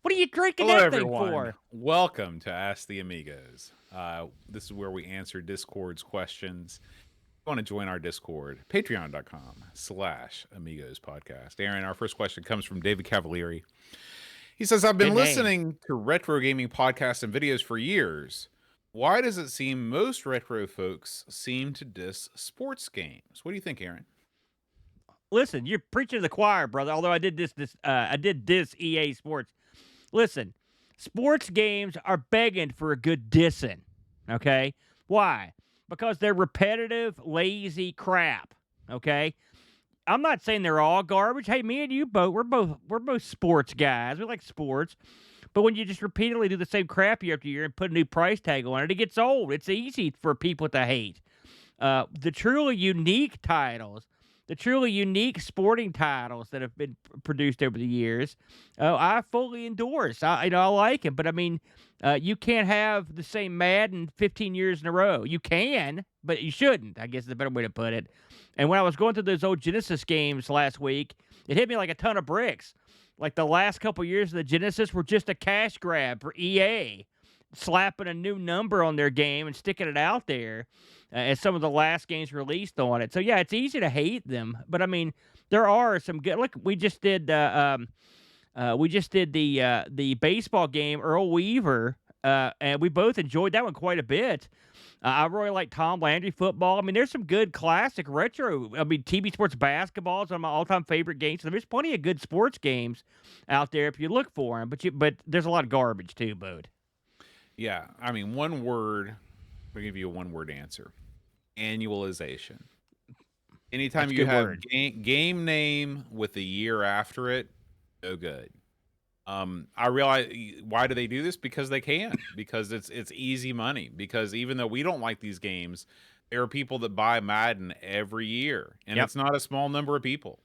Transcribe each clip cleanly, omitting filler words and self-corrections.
What are you drinking Hello, that thing everyone. for? Welcome to Ask the Amigos. This is where we answer Discord's questions. If you want to join our Discord, patreon.com/Amigos podcast. Aaron, our first question comes from David Cavalieri. He says, I've been Good name. listening to retro gaming podcasts and videos for years. Why does it seem most retro folks seem to diss sports games? What do you think, Aaron? Listen, you're preaching to the choir, brother. Although I did this EA Sports. Listen, sports games are begging for a good dissing. Okay, why? Because they're repetitive, lazy crap. Okay, I'm not saying they're all garbage. Hey, me and you both, we're both sports guys. We like sports. But when you just repeatedly do the same crap year after year and put a new price tag on it, it gets old. It's easy for people to hate. The truly unique titles, the truly unique sporting titles that have been produced over the years, I fully endorse. I like it, but I mean, you can't have the same Madden 15 years in a row. You can, but you shouldn't. I guess is the better way to put it. And when I was going through those old Genesis games last week, it hit me like a ton of bricks. Like the last couple years of the Genesis were just a cash grab for EA, slapping a new number on their game and sticking it out there as some of the last games released on it. So yeah, it's easy to hate them, but I mean, there are some good. Look, we just did the baseball game, Earl Weaver, and we both enjoyed that one quite a bit. I really like Tom Landry football. I mean, there's some good classic retro. I mean, TV Sports basketball is one of my all-time favorite games. So there's plenty of good sports games out there if you look for them. But there's a lot of garbage too, Bode. Yeah, I mean, one word. I'll give you a one-word answer. Annualization. Anytime That's a you good have word. game name with the year after it, no good. I realize why do they do this? Because they can. Because it's easy money. Because even though we don't like these games, there are people that buy Madden every year, and Yep. it's not a small number of people.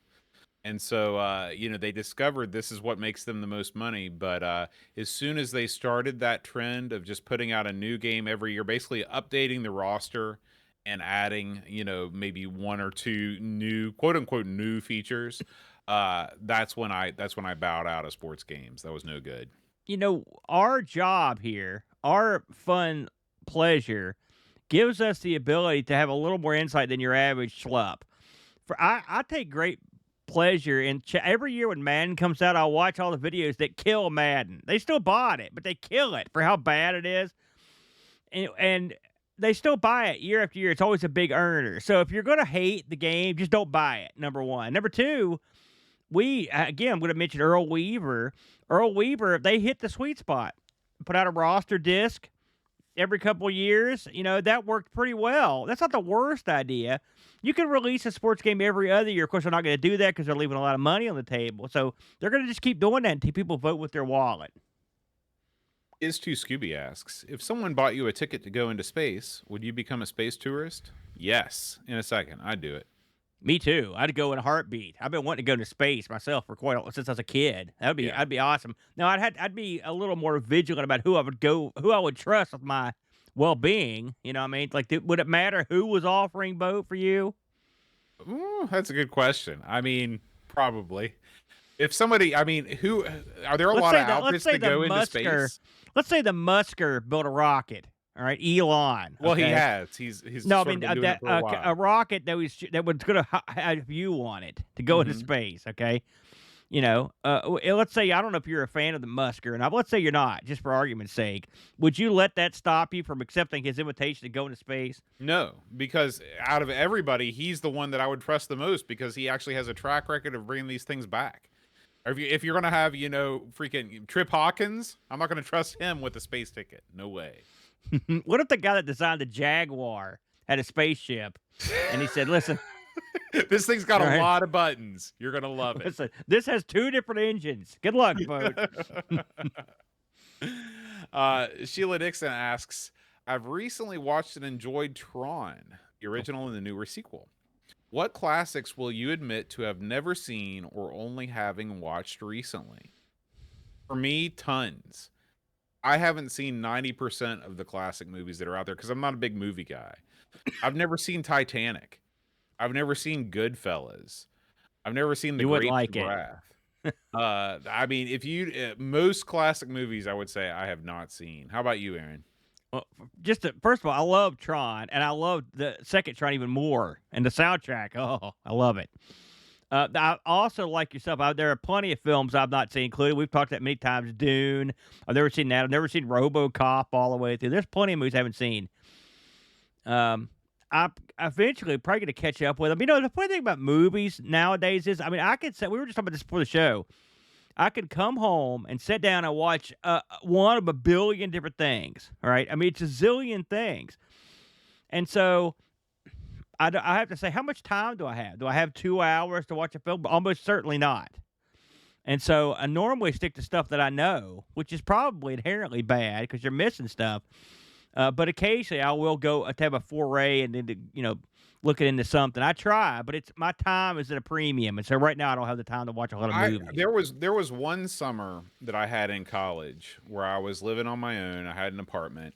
And so, they discovered this is what makes them the most money. But as soon as they started that trend of just putting out a new game every year, basically updating the roster and adding, maybe one or two new, quote unquote, new features, that's when I bowed out of sports games. That was no good. Our job here, our fun pleasure, gives us the ability to have a little more insight than your average schlup. I take great pleasure in every year when Madden comes out, I'll watch all the videos that kill Madden. They still bought it, but they kill it for how bad it is, and they still buy it year after year. It's always a big earner. So if you're gonna hate the game, just don't buy it. Number one. Number two, we again would have mentioned Earl Weaver. Earl Weaver, they hit the sweet spot. Put out a roster disc every couple of years. That worked pretty well. That's not the worst idea. You can release a sports game every other year. Of course, they're not going to do that because they're leaving a lot of money on the table. So they're going to just keep doing that until people vote with their wallet. Is to Scooby asks, if someone bought you a ticket to go into space, would you become a space tourist? Yes, in a second. I'd do it. Me too. I'd go in a heartbeat. I've been wanting to go into space myself for since I was a kid. Yeah. I'd be awesome. Now I'd be a little more vigilant about who I would trust with my well-being. You know what I mean? Like, would it matter who was offering boat for you? Ooh, that's a good question. I mean, probably. If somebody, I mean, who are there a lot of Let's outfits say that the go into Musker. space? Let's say the Musker built a rocket. All right, Elon. Well, he Okay. has. He's No, I sort of mean been doing it for a a while. rocket that was going to have a view on it to go into Hmm. space. Okay. Let's say I don't know if you're a fan of the Musker, and let's say you're not, just for argument's sake. Would you let that stop you from accepting his invitation to go into space? No, because out of everybody, he's the one that I would trust the most because he actually has a track record of bringing these things back. If you're gonna have freaking Trip Hawkins, I'm not gonna trust him with a space ticket. No way. What if the guy that designed the Jaguar had a spaceship, and he said, "Listen, This thing's got all a right, lot of buttons. You're gonna love it. listen, this has two different engines. Good luck, boat." Sheila Dixon asks, I've recently watched and enjoyed Tron, the original and the newer sequel. What classics will you admit to have never seen or only having watched recently? For me, tons. I haven't seen 90% of the classic movies that are out there because I'm not a big movie guy. I've never seen Titanic. I've never seen Goodfellas. I've never seen The You wouldn't Grapes like of it. Wrath. I mean, if you most classic movies, I would say I have not seen. How about you, Aaron? Well, first of all, I love Tron, and I love the second Tron even more, and the soundtrack. Oh, I love it. I also like yourself. There are plenty of films I've not seen, including we've talked about many times. Dune. I've never seen that. I've never seen RoboCop all the way through. There's plenty of movies I haven't seen. Um, I eventually probably going to catch up with them. You know, the funny thing about movies nowadays is, I mean, I could say we were just talking about this before the show. I could come home and sit down and watch one of a billion different things. Right? I mean, it's a zillion things, and so I have to say, how much time do I have? Do I have 2 hours to watch a film? Almost certainly not. And so I normally stick to stuff that I know, which is probably inherently bad because you're missing stuff. But occasionally I will go to have a foray and into, looking into something. I try, but it's my time is at a premium. And so right now I don't have the time to watch a lot of I movies. there was one summer that I had in college where I was living on my own. I had an apartment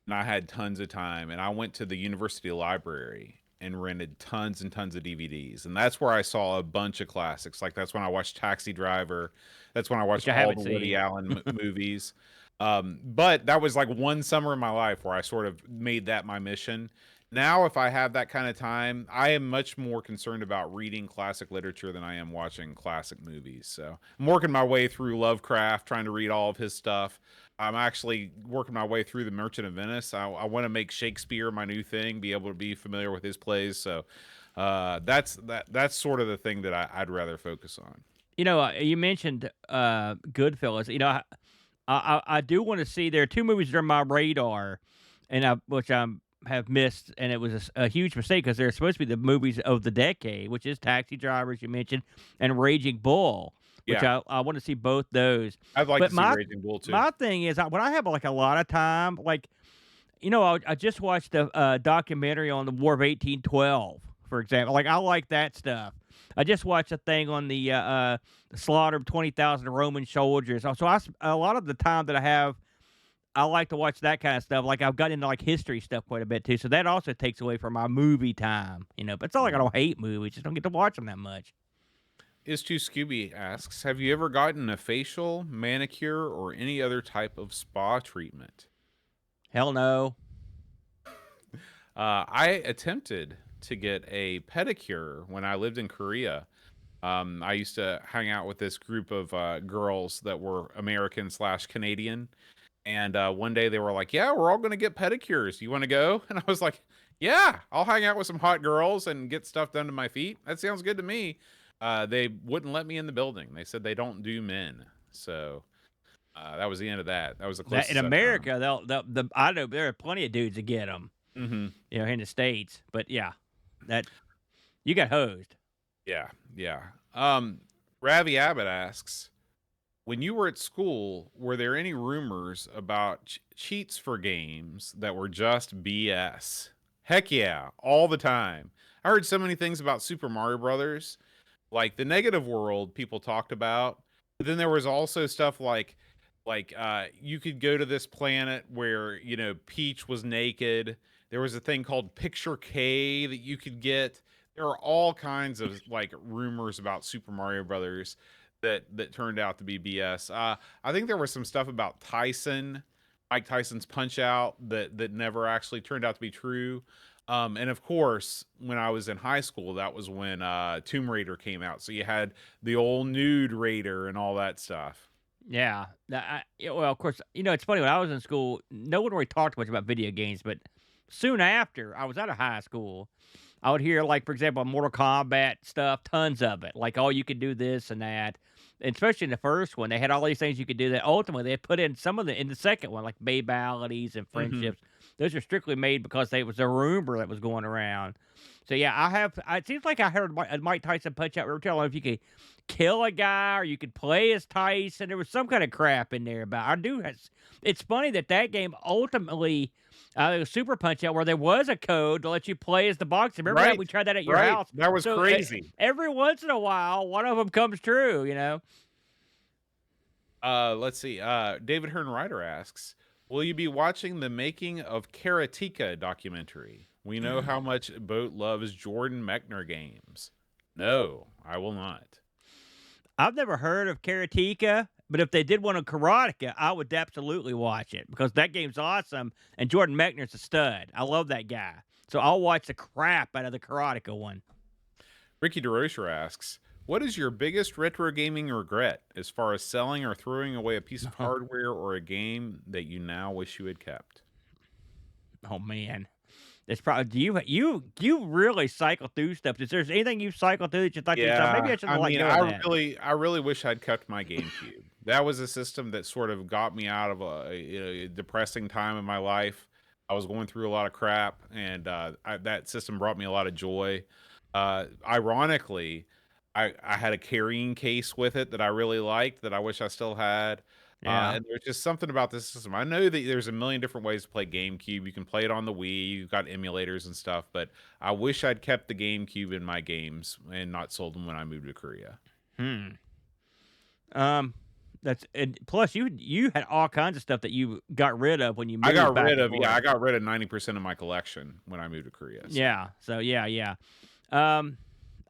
and I had tons of time, and I went to the university library and rented tons and tons of DVDs. And that's where I saw a bunch of classics. Like that's when I watched Taxi Driver. That's when I watched Which I all haven't the Woody seen. Allen movies. But that was like one summer in my life where I sort of made that my mission. Now, if I have that kind of time, I am much more concerned about reading classic literature than I am watching classic movies. So I'm working my way through Lovecraft, trying to read all of his stuff. I'm actually working my way through The Merchant of Venice. I want to make Shakespeare my new thing, be able to be familiar with his plays. So that's sort of the thing that I'd rather focus on. You mentioned Goodfellas. I do want to see. There are two movies that are on my radar, which I have missed, and it was a huge mistake because they're supposed to be the movies of the decade, which is Taxi Driver, as you mentioned, and Raging Bull, which Yeah, I want to see both those. I'd like But to see my Raging Bull too. my thing is, when I have like a lot of time, like I just watched a documentary on the War of 1812, for example. Like I like that stuff. I just watched a thing on the slaughter of 20,000 Roman soldiers. So a lot of the time that I have, I like to watch that kind of stuff. Like I've gotten into like history stuff quite a bit too. So that also takes away from my movie time. But it's not like I Mhm. don't hate movies, just don't get to watch them that much. Is to Scooby asks, have you ever gotten a facial, manicure, or any other type of spa treatment? Hell no. I attempted to get a pedicure when I lived in Korea. I used to hang out with this group of girls that were American slash Canadian. And one day they were like, "Yeah, we're all going to get pedicures. You want to go?" And I was like, "Yeah, I'll hang out with some hot girls and get stuff done to my feet. That sounds good to me." They wouldn't let me in the building. They said they don't do men. So that was the end of that. That was the That in closest I've come. America, I know there are plenty of dudes that get them. Hmm. In the states. But yeah, that you got hosed. Yeah, yeah. Ravi Abbott asks, when you were at school, were there any rumors about cheats for games that were just BS? Heck yeah, all the time. I heard so many things about Super Mario Brothers, like the negative world people talked about. But then there was also stuff like you could go to this planet where, Peach was naked. There was a thing called Picture K that you could get. There are all kinds of like rumors about Super Mario Brothers that turned out to be BS. I think there was some stuff about Mike Tyson's Punch Out that never actually turned out to be true. And of course, when I was in high school, that was when Tomb Raider came out. So you had the old nude Raider and all that stuff. Yeah. Yeah, well, of course, it's funny. When I was in school, no one really talked much about video games, but soon after I was out of high school, I would hear, like, for example, Mortal Kombat stuff, tons of it. Like, oh, you could do this and that. And especially in the first one, they had all these things you could do that ultimately they put in some of the in the second one, like babalities and Hmm. friendships. Those are strictly made because they was a rumor that was going around. So yeah, I have. It seems like I heard Mike Tyson Punch Out. We were telling if you could kill a guy or you could play as Tyson. There was some kind of crap in there about. I do. It's funny that game ultimately. Super Punch Out, where there was a code to let you play as the boxer. Remember that Right, we tried that at your right. house. That was So crazy. every once in a while, one of them comes true. Let's see. David Hearn Ryder asks, will you be watching the Making of Karateka documentary? We know how much Boat loves Jordan Mechner games. No, I will not. I've never heard of Karateka, but if they did one on Karateka, I would absolutely watch it because that game's awesome, and Jordan Mechner's a stud. I love that guy. So I'll watch the crap out of the Karateka one. Ricky DeRocher asks, "What is your biggest retro gaming regret as far as selling or throwing away a piece of hardware or a game that you now wish you had kept?" Oh man. It's probably do you really cycle through stuff? Is there anything you cycle through that you thought to yourself, maybe Yeah, I shouldn't I have let mean, go of that? I really wish I'd kept my GameCube. That was a system that sort of got me out of a depressing time in my life. I was going through a lot of crap, and that system brought me a lot of joy. Ironically, I had a carrying case with it that I really liked that I wish I still had. Yeah. And there's just something about this system. I know that there's a million different ways to play GameCube. You can play it on the Wii. You've got emulators and stuff, but I wish I'd kept the GameCube in my games and not sold them when I moved to Korea. Hmm. Um, that's and plus you had all kinds of stuff that you got rid of when you moved back and I forth. got rid of 90% of my collection when I moved to Korea. So Yeah. So yeah, yeah. Um,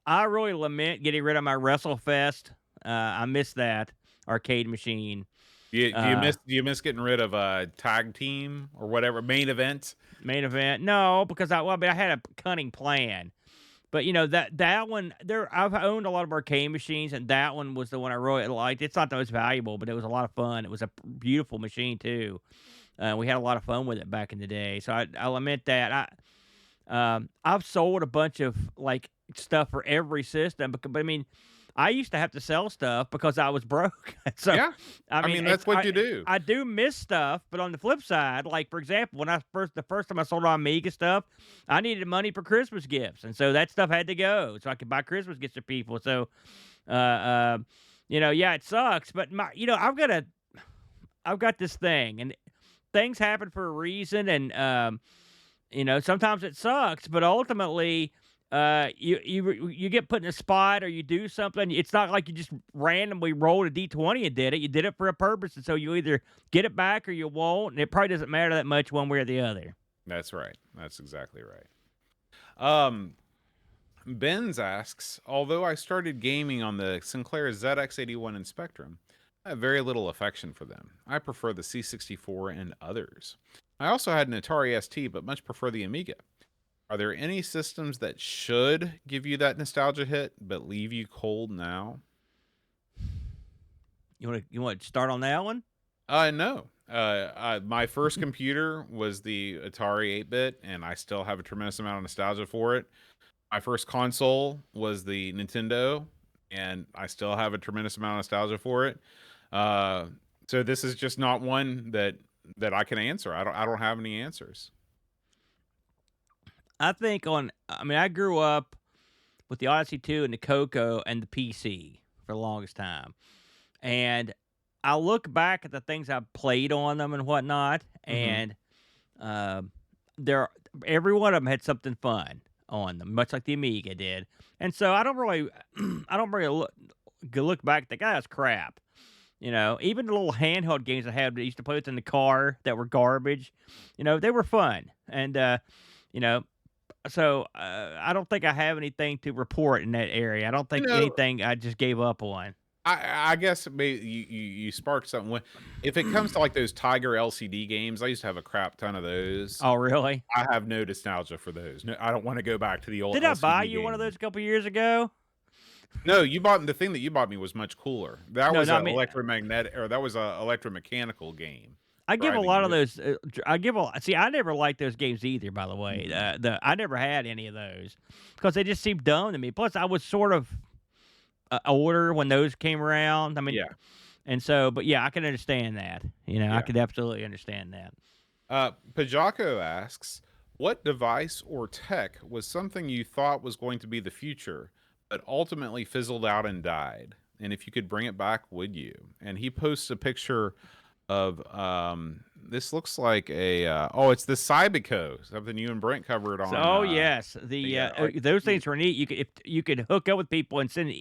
I really lament getting rid of my WrestleFest. I miss that arcade machine. Uh, do you miss getting rid of a tag team or whatever main event? Main event. No, because I mean, I had a cunning plan. But, that one I've owned a lot of arcade machines, and that one was the one I really liked. It's not the most valuable, but it was a lot of fun. It was a beautiful machine too. We had a lot of fun with it back in the day, so I lament that. I've sold a bunch of, like, stuff for every system but, I mean, I used to have to sell stuff because I was broke. So, Yeah. I I mean, mean, it's that's what you do. I do miss stuff, but on the flip side, like, for example, when the first time I sold all Amiga stuff, I needed money for Christmas gifts, and so that stuff had to go so I could buy Christmas gifts for people. So, uh, uh, yeah, it sucks, but I've got this thing, and things happen for a reason, and sometimes it sucks, but ultimately, you get put in a spot or you do something. It's not like you just randomly rolled a d20 and did it. You did it for a purpose, and so you either get it back or you won't. And it probably doesn't matter that much one way or the other. That's right. That's exactly right. Um, Benz asks, although I started gaming on the Sinclair ZX81 and Spectrum, I have very little affection for them. I prefer the C64 and others. I also had an Atari ST, but much prefer the Amiga. Are there any systems that should give you that nostalgia hit, but leave you cold now? You want to start on that one? No. My first computer was the Atari 8-bit, and I still have a tremendous amount of nostalgia for it. My first console was the Nintendo, and I still have a tremendous amount of nostalgia for it. Uh, so this is just not one that I can answer. I don't have any answers. I mean, I grew up with the Odyssey 2 and the Coco and the PC for the longest time. And I look back at the things I played on them and whatnot, Hmm. and um, there every one of them had something fun on them, much like the Amiga did. And so I don't really, I don't really look back and think, "Ah, that's crap." Even the little handheld games I had that I used to play with in the car that were garbage, they were fun. And you know, I don't think I have anything to report in that area. I don't You think know, anything I just gave up on. I guess maybe you sparked something. If it comes to like those Tiger LCD games, I used to have a crap ton of those. Oh, really? I have no nostalgia for those. No, I don't want to go back to the old Did I buy LCD you one of those games. a couple years ago? No, you bought the thing that you bought me was much cooler. That No, was no. I a mean, electromagnetic, or that was a electromechanical game. I Where I give a had to lot of use. those. I give a see. I never liked those games either. By the way, Mhm. I never had any of those because they just seemed dumb to me. Plus, I was sort of older when those came around. I mean, Yeah, and so, but yeah, I can understand that. I yeah. could absolutely understand that. Pajako asks, what device or tech was something you thought was going to be the future, but ultimately fizzled out and died? And if you could bring it back, would you? And he posts a picture of this looks like a it's the Cybico, something you and Brent covered So, on oh yes, yeah, like those things were neat. You could hook up with people and send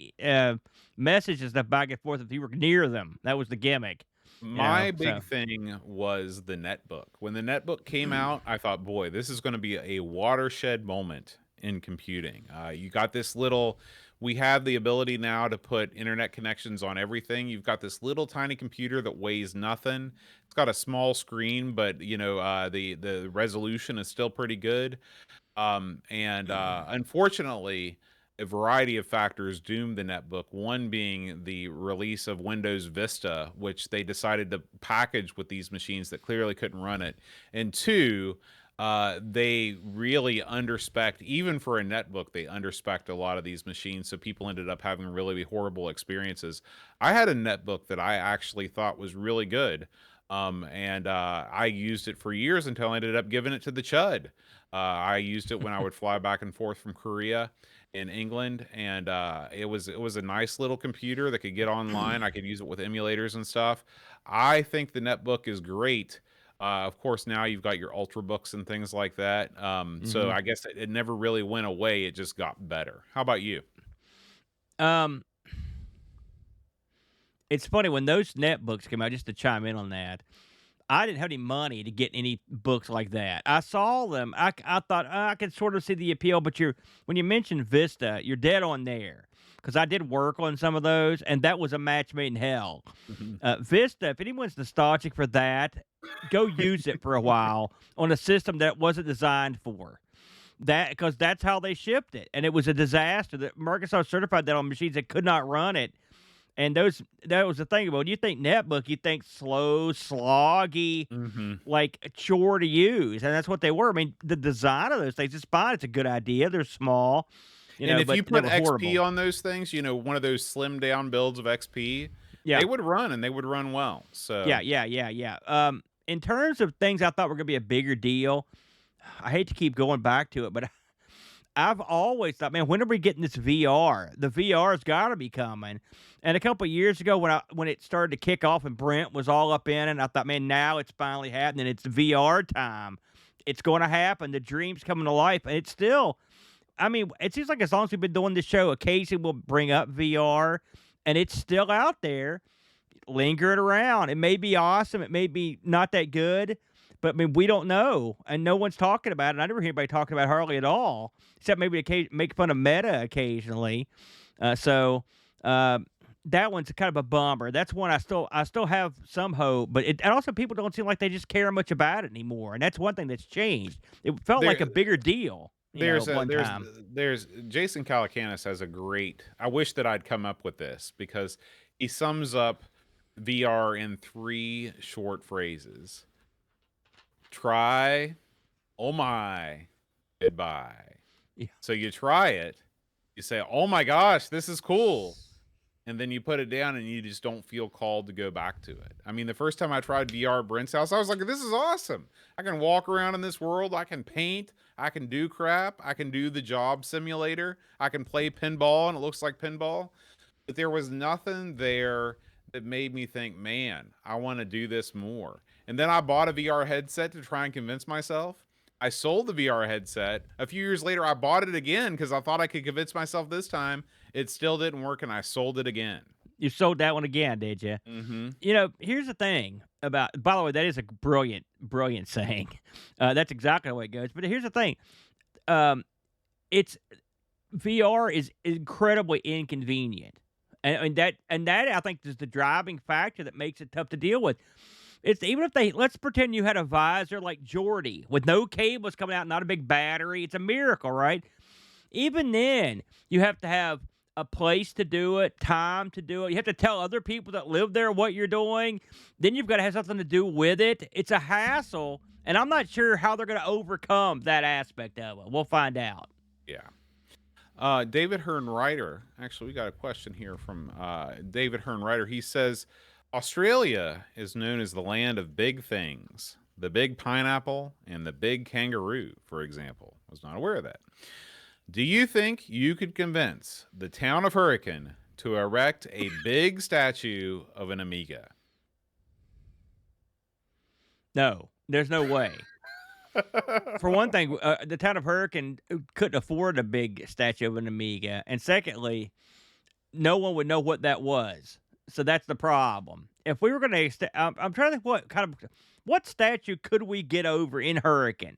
messages and stuff back and forth if you were near them. That was the gimmick. my So big thing was the netbook. When the netbook came out, I thought, boy, this is going to be a watershed moment in computing. You got this little. We have the ability now to put internet connections on everything. You've got this little tiny computer that weighs nothing. It's got a small screen, but the resolution is still pretty good. And unfortunately, a variety of factors doomed the netbook. One being the release of Windows Vista, which they decided to package with these machines that clearly couldn't run it. And two, they really underspec, even for a netbook, they underspec a lot of these machines. So people ended up having really horrible experiences. I had a netbook that I actually thought was really good. And I used it for years until I ended up giving it to the Chud. I used it when I would fly back and forth from Korea in England, and it was a nice little computer that could get online. I could use it with emulators and stuff. I think the netbook is great. Of course, now you've got your ultrabooks and things like that. So Mhm. I guess it never really went away. It just got better. How about you? Um, it's funny when those netbooks came out. Just to chime in on that, I didn't have any money to get any books like that. I saw them. I thought I could sort of see the appeal, but when you mentioned Vista, you're dead on there because I did work on some of those, and that was a match made in hell. Mhm. Vista, if anyone's nostalgic for that, go use it for a while on a system that it wasn't designed for. That because that's how they shipped it, and it was a disaster. That Microsoft certified that on machines that could not run it, and that was the thing about when you think netbook, you think slow, sloggy, Mhm. like a chore to use, and that's what they were. I mean, the design of those things is fine. It's a good idea. They're small, And if but you they put were XP horrible. on those things, one of those slim down builds of XP, Yeah, they would run and they would run well. yeah, So yeah, yeah, yeah. In terms of things I thought were gonna be a bigger deal, I hate to keep going back to it, but I've always thought, man, when are we getting this VR? The VR's got to be coming. And a couple of years ago, when it started to kick off and Brent was all up in it, I thought, man, now it's finally happening. It's VR time. It's going to happen. The dream's coming to life, and it's still. I mean, it seems like as long as we've been doing this show, occasionally we'll bring up VR, and it's still out there lingering around. It may be awesome. It may be not that good, but I mean, we don't know, and no one's talking about it. I never hear anybody talking about it hardly at all, except maybe make fun of Meta occasionally. So that one's kind of a bummer. That's one I still have some hope, but and also people don't seem like they just care much about it anymore, and that's one thing that's changed. It felt like there a bigger deal, there's at a one time. there's Jason Calacanis has a great. I wish that I'd come up with this because he sums up VR in three short phrases. Try, oh my, goodbye. Yeah. So you try it, you say, "Oh my gosh, this is cool." And then you put it down and you just don't feel called to go back to it. I mean, the first time I tried VR at Brent's house, I was like, this is awesome. I can walk around in this world. I can paint. I can do crap. I can do the job simulator. I can play pinball and it looks like pinball. But there was nothing there that made me think, man, I want to do this more. And then I bought a VR headset to try and convince myself. I sold the VR headset. A few years later, I bought it again because I thought I could convince myself this time. It still didn't work, and I sold it again. You sold that one again, did you? Mm-hmm. Here's the thing about. By the way, that is a brilliant, brilliant saying. That's exactly the way it goes. But here's the thing. Um, it's VR is incredibly inconvenient, and that I think is the driving factor that makes it tough to deal with. It's even if let's pretend you had a visor like Jordy with no cables coming out, not a big battery. It's a miracle, right? Even then, you have to have a place to do it, time to do it. You have to tell other people that live there what you're doing. Then you've got to have something to do with it. It's a hassle, and I'm not sure how they're going to overcome that aspect of it. We'll find out. Yeah. David Hearn Ryder. Actually, we got a question here from David Hearn Ryder. He says Australia is known as the land of big things, the big pineapple and the big kangaroo, for example. I was not aware of that. Do you think you could convince the town of Hurricane to erect a big statue of an Amiga? No, there's no way. For one thing, the town of Hurricane couldn't afford a big statue of an Amiga, and secondly, no one would know what that was. So that's the problem. If we were going to, I'm trying to think what statue could we get over in Hurricane?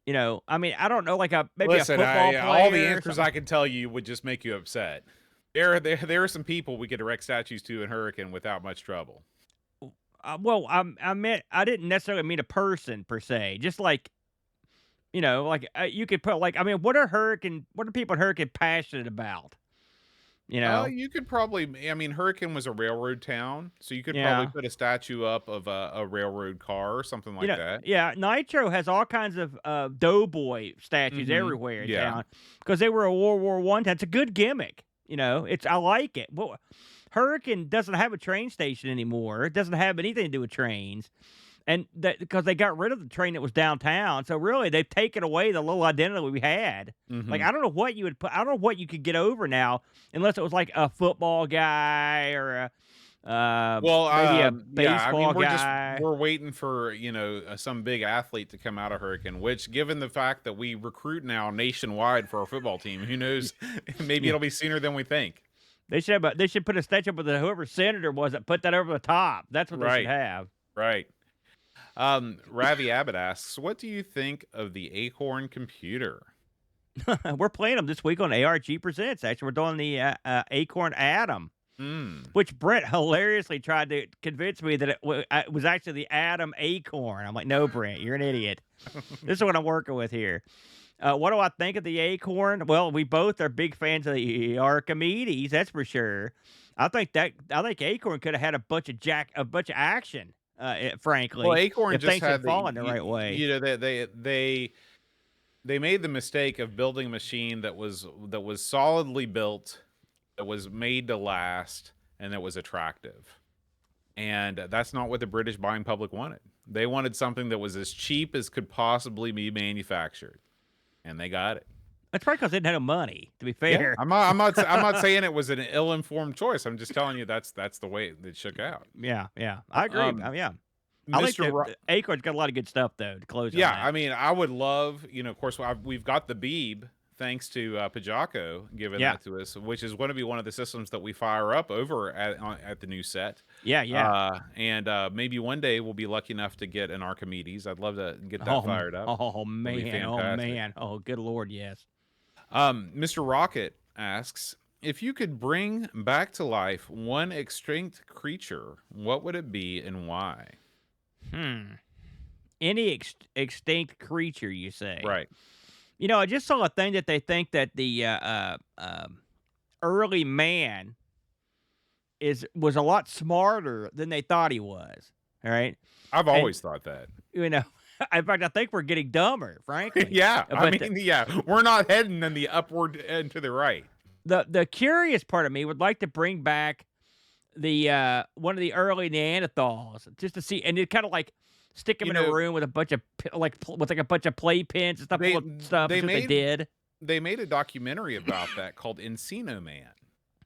I mean, I don't know, like maybe a Listen, football all the player or answers something. I can tell you would just make you upset. There are some people we could erect statues to in Hurricane without much trouble. Well, I didn't necessarily mean a person per se, just like like you could put like I mean, what are people in Hurricane passionate about? You know? You could probably, I mean, Hurricane was a railroad town, so you could probably Yeah. put a statue up of a railroad car or something like that. Yeah, Nitro has all kinds of doughboy statues Mhm. everywhere in Yeah. town because they were a World War One. That's a good gimmick. I like it. Well, Hurricane doesn't have a train station anymore. It doesn't have anything to do with trains, and that because they got rid of the train that was downtown. So really, they've taken away the little identity we had. Like Mhm. I don't know what you would put. I don't know what you could get over now, unless it was like a football guy or Well, maybe a yeah, I mean, baseball guy. we're waiting for, some big athlete to come out of Hurricane, which given the fact that we recruit now nationwide for our football team, who knows, maybe Yeah. it'll be sooner than we think. They should put a statue up with whoever senator was that put that over the top. That's what they should Right. have. Right. Ravi Abbott asks, "What do you think of the Acorn computer?" We're playing them this week on ARG Presents. Actually, we're doing the Acorn Atom, Mm. which Brent hilariously tried to convince me that it was actually the Atom Acorn. I'm like, no, Brent, you're an idiot. This is what I'm working with here. What do I think of the Acorn? Well, we both are big fans of the Archimedes, that's for sure. I think Acorn could have had a bunch of action. Well, Frankly, Acorn if just things had had fallen the right way. they made the mistake of building a machine that was solidly built, that was made to last, and that was attractive. And that's not what the British buying public wanted. They wanted something that was as cheap as could possibly be manufactured, and they got it. That's probably because they didn't have no money. To be Yeah, fair, I'm not saying it was an ill-informed choice. I'm just telling you that's the way it shook out. yeah, I agree. Um, Yeah, I think Mr. the Acorn's got a lot of good stuff though. To close on Yeah, that. I mean, I would love, of course, we've got the Beeb, thanks to Pajako giving Yeah, that to us, which is going to be one of the systems that we fire up over at the new set. yeah. And maybe one day we'll be lucky enough to get an Archimedes. I'd love to get that Oh, fired up. That'll be oh fantastic. man, oh good lord, yes. Mr. Rocket asks, if you could bring back to life one extinct creature, what would it be and why? Hmm. Any extinct creature, you say? Right. I just saw a thing that they think that the early man was a lot smarter than they thought he was. All right, I've and always thought that. you know, in fact, I think we're getting dumber, frankly. Yeah, I But mean, yeah, we're not heading in the upward and to the right. the curious part of me would like to bring back the one of the early Neanderthals just to see, and it kind of like stick him You in a know, room with a bunch of with like a bunch of playpens and stuff they full of stuff. they That's what they made did. they made a documentary about that called Encino Man.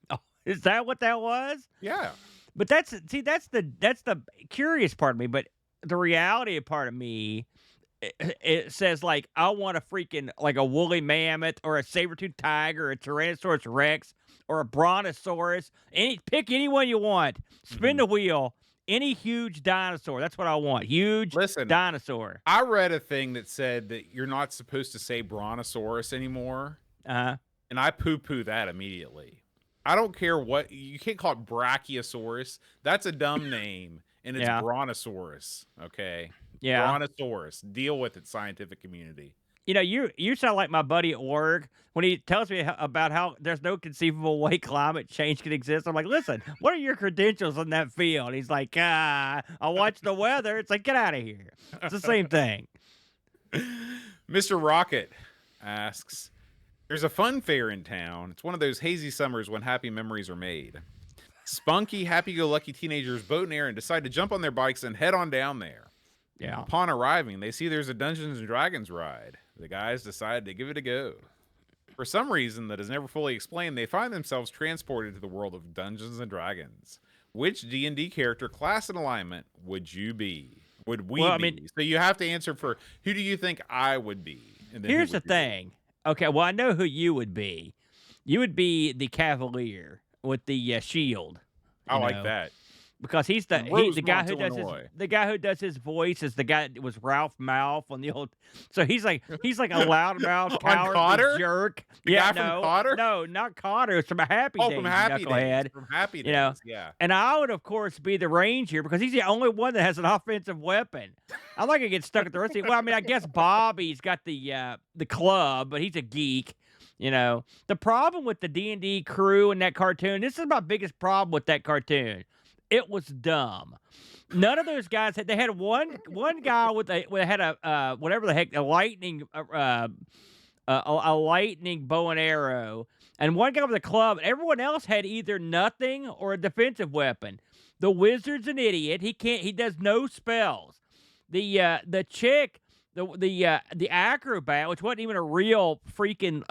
Oh, is that what that was? Yeah. But that's the curious part of me. But the reality part of me, it says like I want a freaking like a woolly mammoth or a saber-toothed tiger or a Tyrannosaurus Rex or a Brontosaurus. Pick any one you want. Spin Mhm. the wheel. Any huge dinosaur. That's what I want. Huge Listen, dinosaur. I read a thing that said that you're not supposed to say Brontosaurus anymore, Uh-huh. and I poo-poo that immediately. I don't care what you can't call it Brachiosaurus. That's a dumb name, and it's Yeah. Brontosaurus. Okay, Yeah. Brontosaurus. Deal with it, scientific community. You sound like my buddy at work when he tells me about how there's no conceivable way climate change can exist. I'm like, listen, what are your credentials in that field? He's like, I watch the weather. It's like, get out of here. It's the same thing. Mr. Rocket asks, there's a fun fair in town. It's one of those hazy summers when happy memories are made. Spunky, happy-go-lucky teenagers boat and air and decide to jump on their bikes and head on down there. Yeah. Upon arriving, they see there's a Dungeons and Dragons ride. The guys decide to give it a go. For some reason that is never fully explained, they find themselves transported to the world of Dungeons and Dragons. Which D&D character, class, and alignment would you be? Would we Well, I be? mean, So you have to answer for who do you think I would be? And then who here's the would you be? thing. Okay, well, I know who you would be. You would be the Cavalier with the shield. I like that. because he's the Rosemont, Illinois. the guy who does his voice is the guy that was Ralph Malph on the old. So he's like a loudmouth, On cowardly Cotter? jerk. The guy from Cotter? no, not Cotter. It's from Happy Oh, Days, from you Happy knucklehead. Days. From Happy Days, You know, yeah. and I would, of course, be the Ranger because he's the only one that has an offensive weapon. I'm not gonna get stuck at the rest of it. Well, I mean, I guess Bobby's got the club, but he's a geek. You know, the problem with the D&D crew in that cartoon, this is my biggest problem with that cartoon. It was dumb. None of those guys they had one guy with had a whatever the heck, a lightning a lightning bow and arrow, and one guy with a club. Everyone else had either nothing or a defensive weapon. The wizard's an idiot. He does no spells. The chick, the acrobat, which wasn't even a real freaking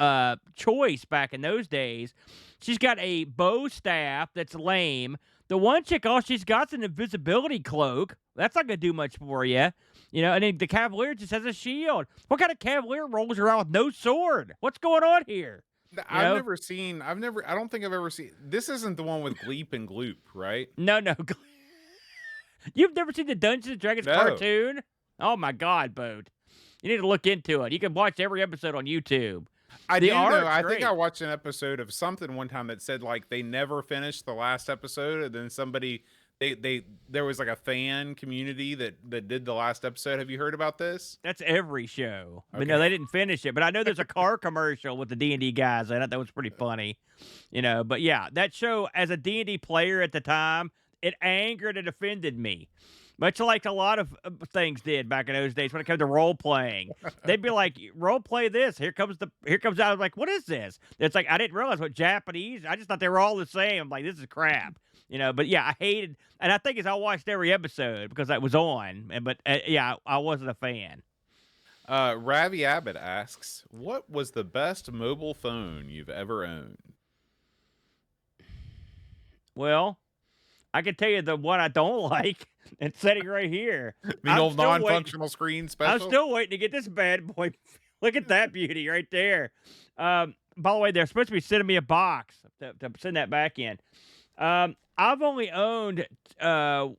choice back in those days, she's got a bow staff that's lame. The one chick, all she's got's an invisibility cloak. That's not gonna do much for you, you know. And then the cavalier just has a shield. What kind of cavalier rolls around with no sword? What's going on here? I don't think I've ever seen. This isn't the one with Gleep and Gloop, right? No. You've never seen the Dungeons and Dragons No. cartoon? Oh my God, Boat. You need to look into it. You can watch every episode on YouTube. I The do know. art's I think great. I watched an episode of something one time that said like they never finished the last episode, and then somebody there was like a fan community that did the last episode. Have you heard about this? That's every show. But no, Okay. they didn't finish it. But I know there's a car commercial with the D&D guys in it. That was pretty funny. You know, but yeah, that show, as a D&D player at the time, it angered and offended me. Much like a lot of things did back in those days when it came to role playing. They'd be like, role play this. Here comes out. I was like, what is this? It's like, I didn't realize what Japanese, I just thought they were all the same. I'm like, this is crap. You know, but yeah, I hated, and I think I watched every episode because that was on. But yeah, I wasn't a fan. Ravi Abbott asks, "What was the best mobile phone you've ever owned?" Well, I can tell you the one I don't like. It's sitting right here. The I'm old still waiting- non-functional screen special. I'm still waiting to get this bad boy. Look at that beauty right there. By the way, they're supposed to be sending me a box to send that back in. I've only owned 2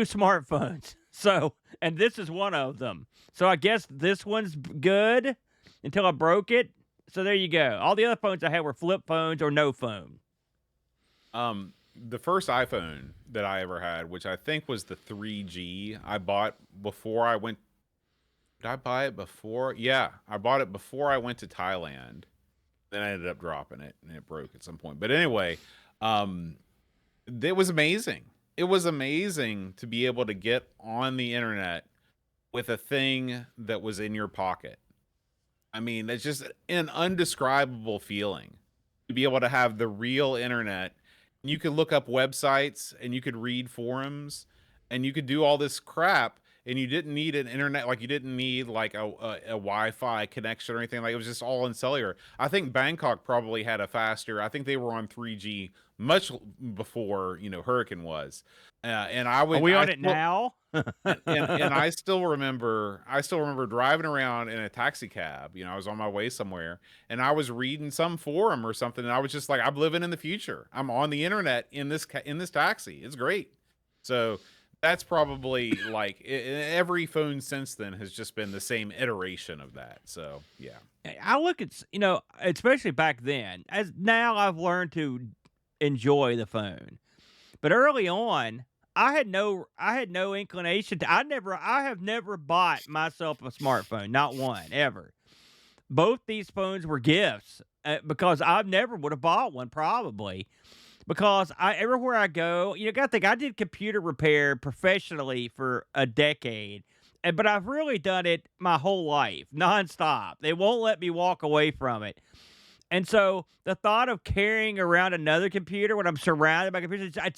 smartphones. So, and this is one of them. So I guess this one's good until I broke it. So there you go. All the other phones I had were flip phones or no phone. The first iPhone that I ever had, which I think was the 3G, I bought before I went. Did I buy it before? Yeah, I bought it before I went to Thailand. Then I ended up dropping it, and it broke at some point. But anyway, it was amazing. It was amazing to be able to get on the internet with a thing that was in your pocket. I mean, it's just an undescribable feeling to be able to have the real internet. You could look up websites and you could read forums and you could do all this crap, and you didn't need an internet, like you didn't need like a Wi-Fi connection or anything. Like it was just all in cellular. I think Bangkok probably had a faster. I think they were on 3G much before Hurricane was. And I would. Are we on it now? and I still remember driving around in a taxi cab. I was on my way somewhere, and I was reading some forum or something, and I was just like, I'm living in the future. I'm on the internet in this taxi. It's great. So that's probably like every phone since then has just been the same iteration of that. So yeah, I look at especially back then. As now, I've learned to enjoy the phone, but early on, I had no inclination to. I have never bought myself a smartphone, not one ever. Both these phones were gifts because I never would have bought one probably. Because everywhere I go, gotta think I did computer repair professionally for a decade, but I've really done it my whole life, nonstop. They won't let me walk away from it. And so the thought of carrying around another computer when I'm surrounded by computers, I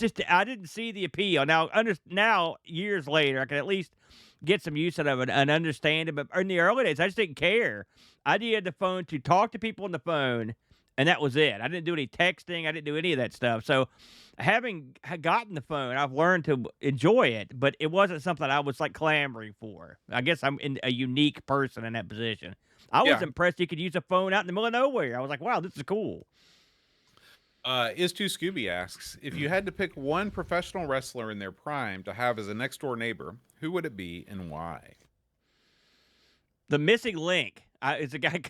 didn't see the appeal. Now years later, I can at least get some use out of it and understand it. But in the early days, I just didn't care. I needed the phone to talk to people on the phone, and that was it. I didn't do any texting. I didn't do any of that stuff. So having gotten the phone, I've learned to enjoy it, but it wasn't something I was like clamoring for. I guess I'm a unique person in that position. I was impressed you could use a phone out in the middle of nowhere. I was like, wow, this is cool. Is Too Scooby asks, if you had to pick one professional wrestler in their prime to have as a next door neighbor, who would it be and why? The missing link is a guy.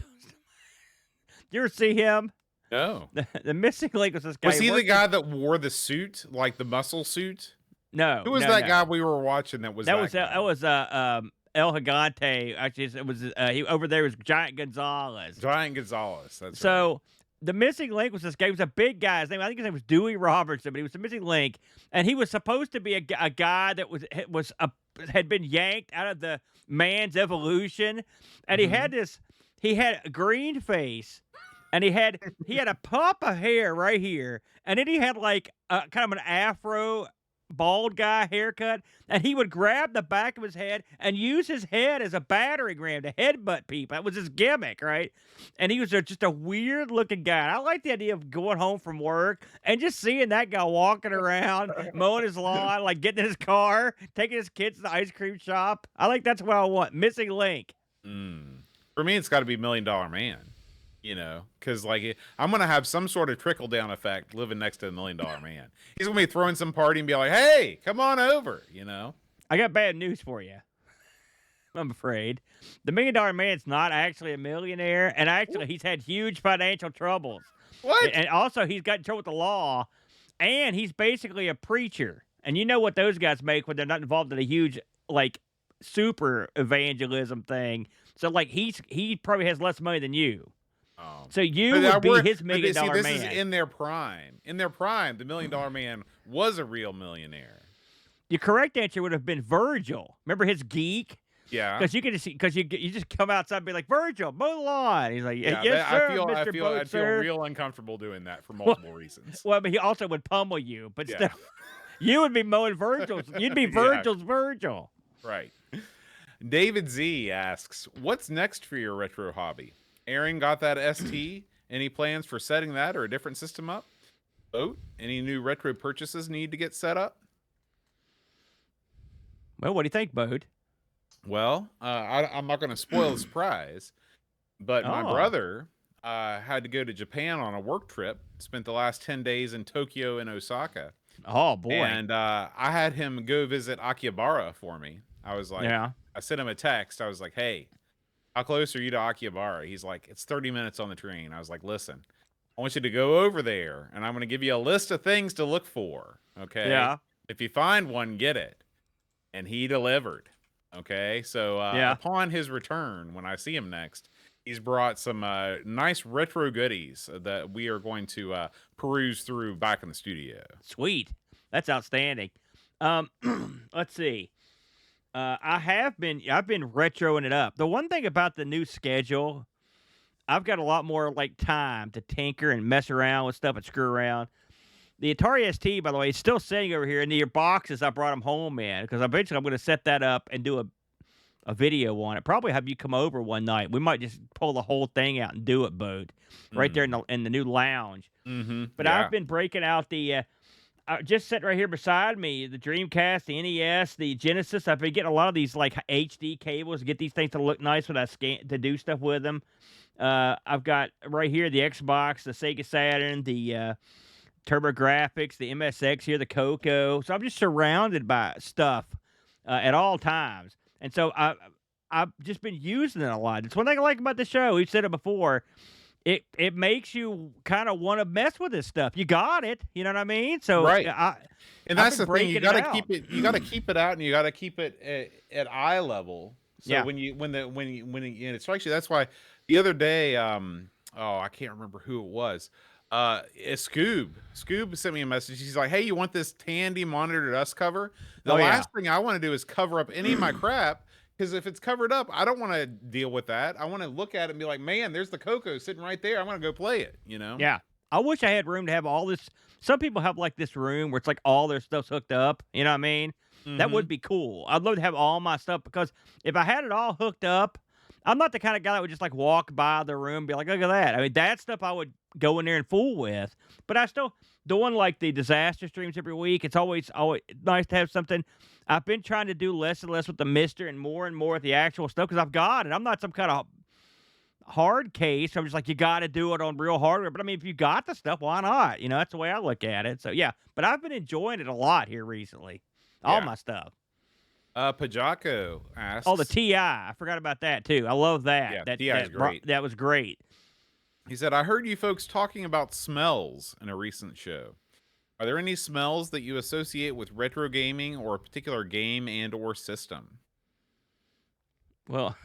You ever see him? No. The missing link was this guy. Was he the worked guy that wore the suit, like the muscle suit? No, Who was no, that no. guy we were watching that was That that was guy? El Gigante. Actually, it was he over there was Giant Gonzalez. Giant Gonzalez. That's right. So the missing link was this guy. He was a big guy. His name, I think his name was Dewey Robertson, but he was the missing link, and he was supposed to be a guy that had been yanked out of the man's evolution, and he had a green face, and he had a pump of hair right here, and then he had like kind of an afro bald guy haircut, and he would grab the back of his head and use his head as a battering ram to headbutt people. That was his gimmick, right? And he was just a weird looking guy. And I like the idea of going home from work and just seeing that guy walking around, mowing his lawn, like getting in his car, taking his kids to the ice cream shop. I like that's what I want. Missing link. For me, it's got to be $1 Million Man. You know, because like I'm gonna have some sort of trickle down effect living next to $1 Million Man. He's gonna be throwing some party and be like, "Hey, come on over," you know. I got bad news for you. I'm afraid the $1 Million Man's not actually a millionaire, and actually he's had huge financial troubles. What? And also he's got in trouble with the law, and he's basically a preacher. And you know what those guys make when they're not involved in a huge like super evangelism thing. So like he probably has less money than you. So you would be his $1 Million Man. This is in their prime. In their prime, the $1 Million Man was a real millionaire. The correct answer would have been Virgil. Remember his geek? Yeah. Because you can see, because you just come outside and be like, Virgil, mow the lawn. He's like, Yeah, yes, sir, Mr. I'd feel Boat, real uncomfortable doing that for multiple reasons. Well, but he also would pummel you. But still, you would be mowing Virgil's. You'd be Virgil's Virgil. Right. David Z asks, what's next for your retro hobby? Aaron got that ST. Any plans for setting that or a different system up? Boat, any new retro purchases need to get set up? Well, what do you think, Boat? Well, I'm not going to spoil the surprise, but my brother had to go to Japan on a work trip, spent the last 10 days in Tokyo and Osaka. Oh, boy. And I had him go visit Akihabara for me. I was like, I sent him a text. I was like, hey, how close are you to Akihabara? He's like, it's 30 minutes on the train. I was like, listen, I want you to go over there, and I'm going to give you a list of things to look for, okay? Yeah. If you find one, get it. And he delivered, okay? So upon his return, when I see him next, he's brought some nice retro goodies that we are going to peruse through back in the studio. Sweet. That's outstanding. Let's see. I've been retroing it up. The one thing about the new schedule, I've got a lot more like time to tinker and mess around with stuff and screw around. The Atari ST, by the way, is still sitting over here in your boxes. I brought them home in because eventually I'm going to set that up and do a video on it. Probably have you come over one night. We might just pull the whole thing out and do it, Bode, right there in the new lounge. But I've been breaking out the. Just sitting right here beside me, the Dreamcast, the NES, the Genesis. I've been getting a lot of these like HD cables to get these things to look nice when I scan to do stuff with them. I've got right here the Xbox, the Sega Saturn, the TurboGrafx, the MSX here, the Coco. So I'm just surrounded by stuff at all times, and so I've just been using it a lot. It's one thing I like about the show. We've said it before. It makes you kind of want to mess with this stuff. You got it, you know what I mean? So and that's the thing. You got to keep it. You got to keep it out, and you got to keep it at eye level. So when it strikes you, that's why the other day, I can't remember who it was. Scoob sent me a message. He's like, "Hey, you want this Tandy monitored us cover? The last thing I want to do is cover up any of my crap." Because if it's covered up, I don't want to deal with that. I want to look at it and be like, man, there's the Coco sitting right there. I want to go play it, you know? Yeah. I wish I had room to have all this. Some people have like this room where it's like all their stuff's hooked up. You know what I mean? That would be cool. I'd love to have all my stuff because if I had it all hooked up, I'm not the kind of guy that would just like walk by the room and be like, look at that. I mean, that stuff I would go in there and fool with. But I still, doing like the disaster streams every week, it's always nice to have something. I've been trying to do less and less with the Mister and more with the actual stuff because I've got it. I'm not some kind of hard case. I'm just like, you got to do it on real hardware. But I mean, if you got the stuff, why not? That's the way I look at it. So yeah, but I've been enjoying it a lot here recently. All Yeah. my stuff. Pajako Oh, the asks, TI. I forgot about that too. I love that. yeah, TI is great. That was great. He said, I heard you folks talking about smells in a recent show. Are there any smells that you associate with retro gaming or a particular game and or system? Well,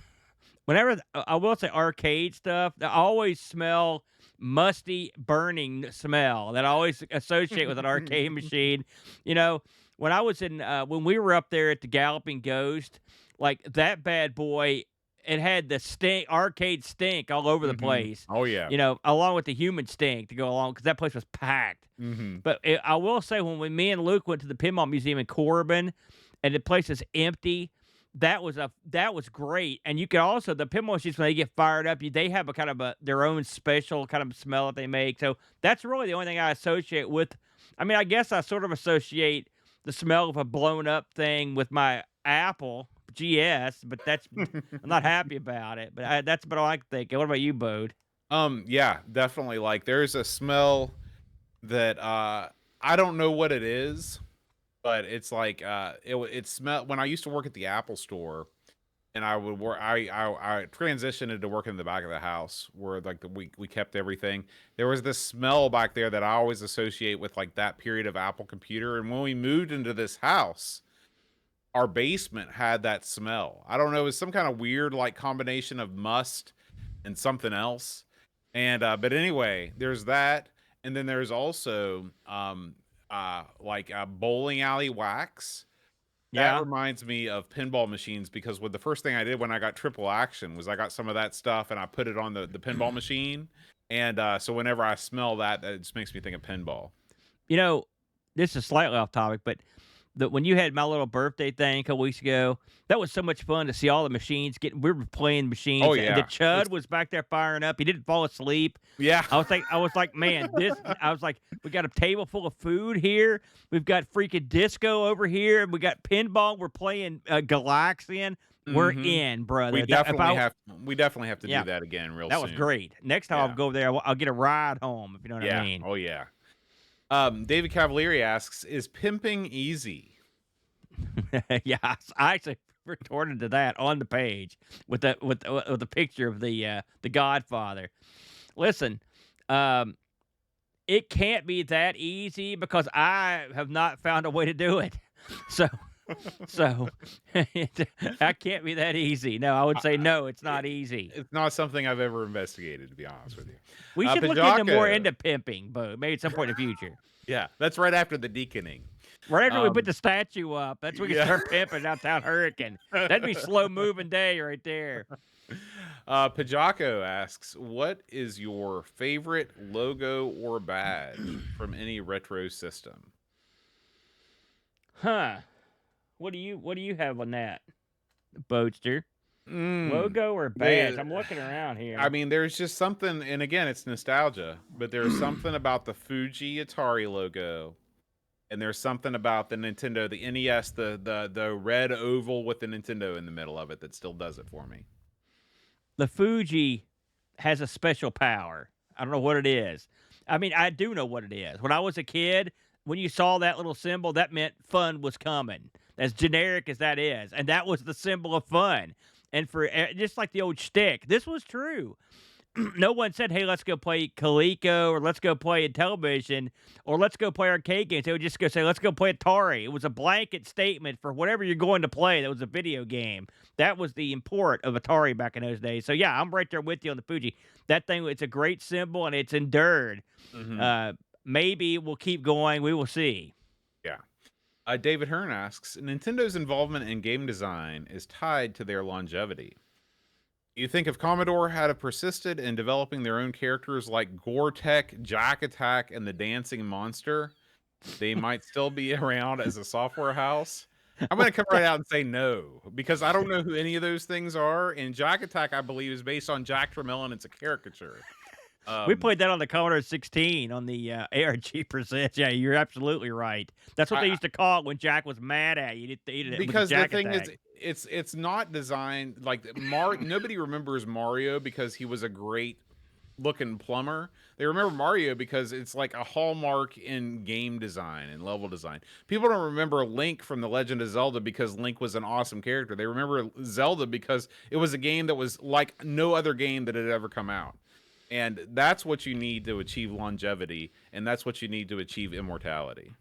whenever I will say arcade stuff, I always smell musty, burning smell that I always associate with an arcade machine. You know, when I was when we were up there at the Galloping Ghost, like that bad boy, it had the stink, arcade stink all over the place. Oh yeah. Along with the human stink to go along because that place was packed. But I will say, me and Luke went to the Pinball Museum in Corbin, and the place is empty. That was great, and you can also the pinball machines when they get fired up, they have a kind of their own special kind of smell that they make. So that's really the only thing I associate with. I mean, I guess I sort of associate the smell of a blown up thing with my Apple GS, but I'm not happy about it. But that's about all I can think. What about you, Bode? Yeah, definitely. Like there's a smell that I don't know what it is, but it's like it smelled when I used to work at the Apple store, and I would work. I transitioned into working in the back of the house where like we kept everything. There was this smell back there that I always associate with like that period of Apple computer. And when we moved into this house, our basement had that smell. I don't know, it was some kind of weird like combination of must and something else. And but anyway, there's that, and then there's also bowling alley wax. That Yeah. reminds me of pinball machines because the first thing I did when I got triple action was I got some of that stuff and I put it on the pinball machine. And so whenever I smell that, it just makes me think of pinball. This is slightly off topic, but when you had my little birthday thing a couple weeks ago, that was so much fun to see all the machines we were playing machines. Oh And yeah. the Chud was back there firing up. He didn't fall asleep. Yeah. I was like, man, we got a table full of food here. We've got freaking disco over here. We got pinball. We're playing Galaxian. We're in, brother. We definitely have to do that again real soon. That was great. Next time I'll go over there, I'll get a ride home, if you know what I mean. Oh yeah. David Cavalieri asks, is pimping easy? Yes, I actually retorted to that on the page with the picture of the Godfather. Listen, it can't be that easy because I have not found a way to do it. So that can't be that easy. No, I would say no, it's not easy. It's not something I've ever investigated, to be honest with you. We should look more into pimping, but maybe at some point in the future. Yeah, that's right after the deaconing. Right after we put the statue up, that's when we can start pimping downtown Hurricane. That'd be slow moving day right there. Pajako asks, what is your favorite logo or badge from any retro system? Huh. What do you have on that, Boatster? Logo or badge? I'm looking around here. I mean, there's just something, and again, it's nostalgia, but there's something about the Fuji Atari logo, and there's something about the Nintendo, the NES, the red oval with the Nintendo in the middle of it that still does it for me. The Fuji has a special power. I don't know what it is. I mean, I do know what it is. When I was a kid, when you saw that little symbol, that meant fun was coming. As generic as that is, and that was the symbol of fun. And for just like the old shtick, this was true. No one said, hey, let's go play Coleco or let's go play Intellivision or let's go play arcade games. They would just go say, let's go play Atari. It was a blanket statement for whatever you're going to play that was a video game. That was the import of Atari back in those days. So, yeah, I'm right there with you on the Fuji. That thing, it's a great symbol and it's endured. Maybe we'll keep going. We will see. Yeah. David Hearn asks, Nintendo's involvement in game design is tied to their longevity. You think if Commodore had persisted in developing their own characters like Gore-Tech, Jack Attack, and the Dancing Monster, they might still be around as a software house? I'm going to come right out and say no, because I don't know who any of those things are. And Jack Attack, I believe, is based on Jack Tramiel, and it's a caricature. We played that on the Commodore 16 on the ARG Presents. Yeah, you're absolutely right. That's what they used to call it when Jack was mad at you. Because the thing is, it's not designed like nobody remembers Mario because he was a great looking plumber. They remember Mario because it's like a hallmark in game design and level design. People don't remember Link from The Legend of Zelda because Link was an awesome character. They remember Zelda because it was a game that was like no other game that had ever come out. And that's what you need to achieve longevity, and that's what you need to achieve immortality.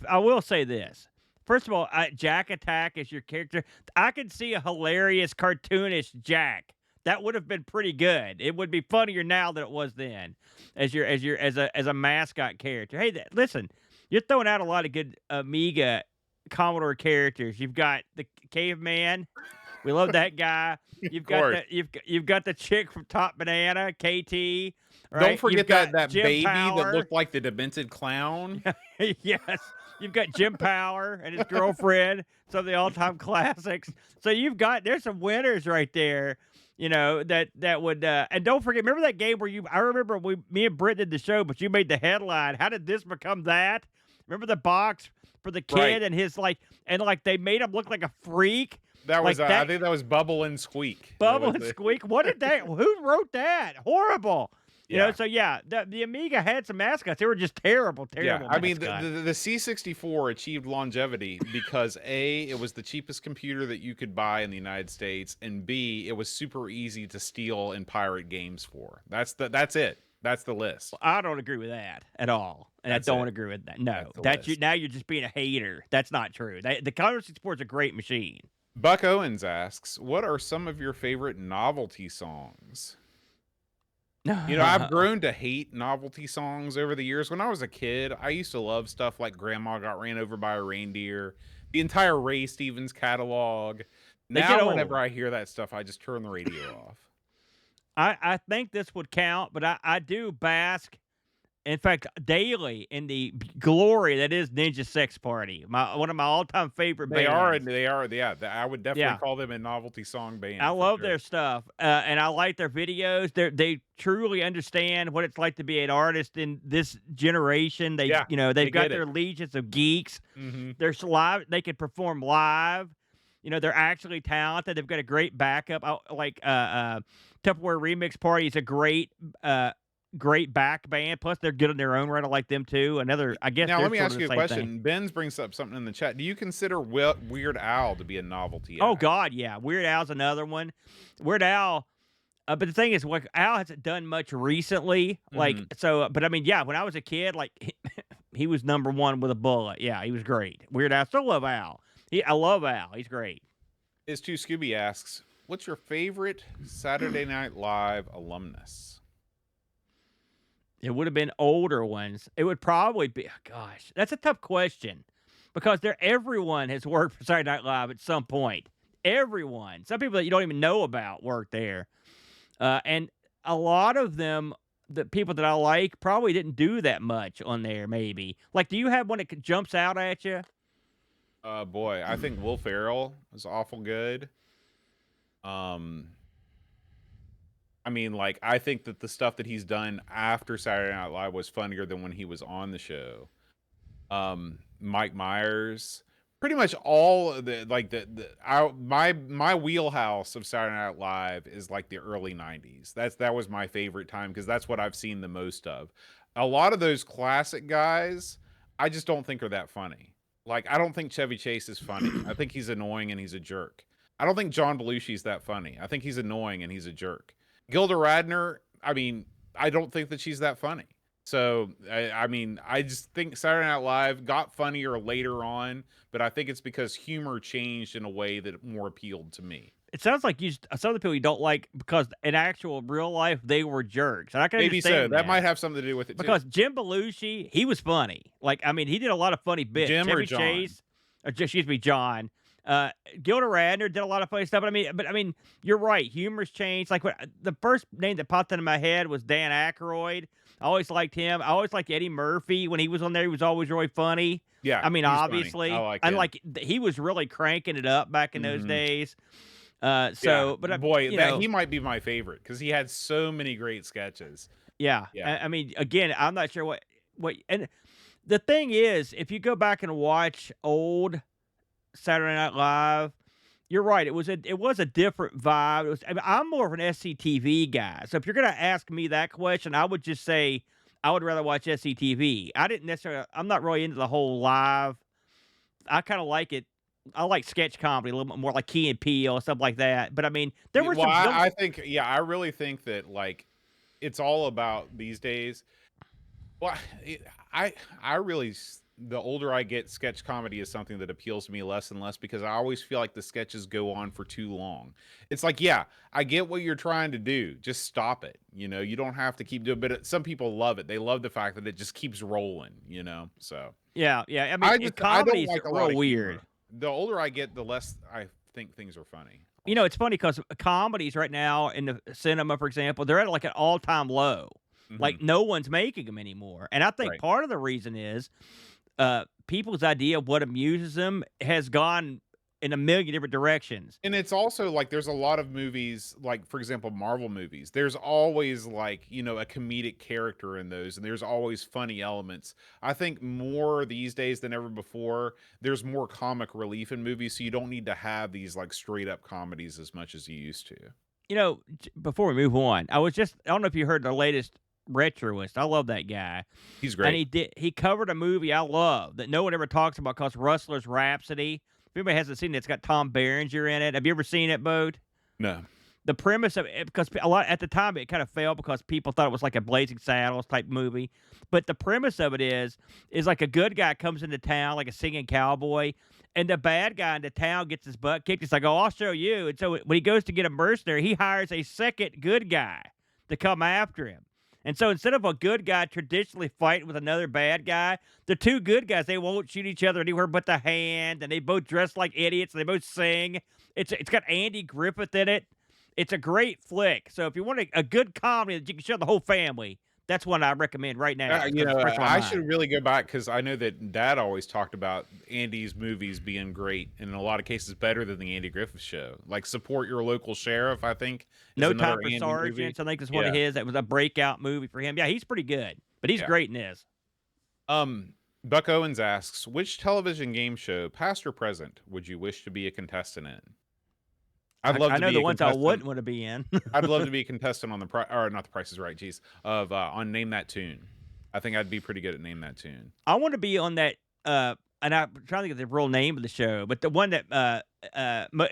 I will say this. First of all, Jack Attack is your character. I could see a hilarious cartoonish Jack. That would have been pretty good. It would be funnier now than it was then, as a mascot character. Hey, listen, you're throwing out a lot of good Amiga Commodore characters. You've got the caveman. We love that guy. You've got the chick from Top Banana, KT. Right? Don't forget that Jim baby Power. that looked like the demented clown. Yes. You've got Jim Power and his girlfriend, some of the all-time classics. So there's some winners right there, that would, and don't forget, remember that game where I remember me and Britt did the show, but you made the headline. How did this become that? Remember the box for the kid Right. and his they made him look like a freak? That was, Like I think that was Bubble and Squeak. Bubble and Squeak. Who wrote that? Horrible. So yeah, the Amiga had some mascots. They were just terrible. Yeah, I mean, mascots. the C64 achieved longevity because A, it was the cheapest computer that you could buy in the United States, and B, it was super easy to steal and pirate games for. That's it. That's the list. Well, I don't agree with that at all, and I don't agree with that. No, now you're just being a hater. That's not true. The Commodore 64 is a great machine. Buck Owens asks, what are some of your favorite novelty songs? I've grown to hate novelty songs over the years. When I was a kid, I used to love stuff like Grandma Got Ran Over by a Reindeer, the entire Ray Stevens catalog. Now, whenever I hear that stuff, I just turn the radio off. I think this would count, but I do bask, in fact, daily in the glory that is Ninja Sex Party. One of my all-time favorite bands. They are. Yeah, I would definitely call them a novelty song band. I love their stuff, and I like their videos. They truly understand what it's like to be an artist in this generation. They've got their legions of geeks. Mm-hmm. They're live. They can perform live. They're actually talented. They've got a great backup. Tupperware Remix Party is a great back band. Plus, they're good in their own right. I like them too. I guess. Now, let me ask you a question. Thing. Ben's brings up something in the chat. Do you consider Weird Al to be a novelty? Oh God, yeah. Weird Al's another one. Weird Al. But the thing is, Al hasn't done much recently. But I mean, yeah. When I was a kid, he was number one with a bullet. Yeah, he was great. Weird Al. Still love Al. I love Al. He's great. Is Too Scooby asks, what's your favorite Saturday Night Live alumnus? It would have been older ones. It would probably be. Gosh, that's a tough question because everyone has worked for Saturday Night Live at some point. Everyone. Some people that you don't even know about work there, and a lot of them, the people that I like, probably didn't do that much on there. Maybe do you have one that jumps out at you? Boy, I think Will Ferrell is awful good. I mean, I think that the stuff that he's done after Saturday Night Live was funnier than when he was on the show. Mike Myers, pretty much all of my wheelhouse of Saturday Night Live is the early 90s. That was my favorite time because that's what I've seen the most of. A lot of those classic guys, I just don't think are that funny. I don't think Chevy Chase is funny. I think he's annoying and he's a jerk. I don't think John Belushi's that funny. I think he's annoying and he's a jerk. Gilda Radner, I mean, I don't think that she's that funny. So, I just think Saturday Night Live got funnier later on, but I think it's because humor changed in a way that more appealed to me. It sounds like some of the people you don't like because in actual real life they were jerks. And I can understand that might have something to do with it because too. Jim Belushi, he was funny. He did a lot of funny bits. Jim Chevy or John? Chase, excuse me, John. Gilda Radner did a lot of funny stuff. But I mean, you're right. Humor's changed. The first name that popped into my head was Dan Aykroyd. I always liked him. I always liked Eddie Murphy when he was on there. He was always really funny. Yeah, obviously, funny. I like him. He was really cranking it up back in those days. He might be my favorite because he had so many great sketches. Yeah. Again, I'm not sure what. And the thing is, if you go back and watch old Saturday Night Live, You're right. It was a different vibe. It was, I mean, I'm more of an SCTV guy. So if you're gonna ask me that question, I would just say I would rather watch SCTV. I didn't necessarily. I'm not really into the whole live. I kind of like it. I like sketch comedy a little bit more, like Key and Peele stuff like that. But I mean, there were Well, some. I think, yeah, I really think that like it's all about these days. Well, it, I really the older I get, sketch comedy is something that appeals to me less and less because I always feel like the sketches go on for too long. It's like, yeah, I get what you're trying to do. Just stop it. You don't have to keep doing. But some people love it. They love the fact that it just keeps rolling. So Yeah, yeah. I mean, I don't comedy's like a lot real of weird. humor. The older I get, the less I think things are funny. You know, Also, it's funny because comedies right now in the cinema, for example, they're at like an all-time low. hmm Like no one's making them anymore, and I think right. part of the reason is people's idea of what amuses them has gone in a million different directions. And it's also like there's a lot of movies, like for example, Marvel movies. There's always like, a comedic character in those, and there's always funny elements. I think more these days than ever before, there's more comic relief in movies, so you don't need to have these like straight up comedies as much as you used to. You know, before we move on, I don't know if you heard the latest retroist. I love that guy. He's And great. he covered a movie I love that no one ever talks about called Rustler's Rhapsody. If anybody hasn't seen it, it's got Tom Berenger in it. Have you ever seen it, Bode? No. The premise of it, because a lot at the time it kind of failed because people thought it was like a Blazing Saddles type movie. But the premise of it is like a good guy comes into town, like a singing cowboy, and the bad guy in the town gets his butt kicked. He's like, "Oh, I'll show you." And so when he goes to get a mercenary, he hires a second good guy to come after him. And so instead of a good guy traditionally fighting with another bad guy, the two good guys, they won't shoot each other anywhere but the hand, and they both dress like idiots, and they both sing. It's got Andy Griffith in it. It's a great flick. So if you want a good comedy that you can show the whole family, that's one I recommend right now because it's fresh on my I mind. should really go back because I know that Dad always talked about Andy's movies being great, and in a lot of cases better than the Andy Griffith Show. Like Support Your Local Sheriff, I think, is No another Time for Andy movie. Sergeants, I think it's one of Yeah, his. That was a breakout movie for him. Yeah, he's pretty good, but he's yeah. great in this. Buck Owens asks, which television game show, past or present, would you wish to be a contestant in? I'd love I to know be the a ones I contestant. wouldn't want to be in. I'd love to be a contestant on or not the Price is Right, geez, of on Name That Tune. I think I'd be pretty good at Name That Tune. I want to be on that. And I'm trying to think of the real name of the show, but the one that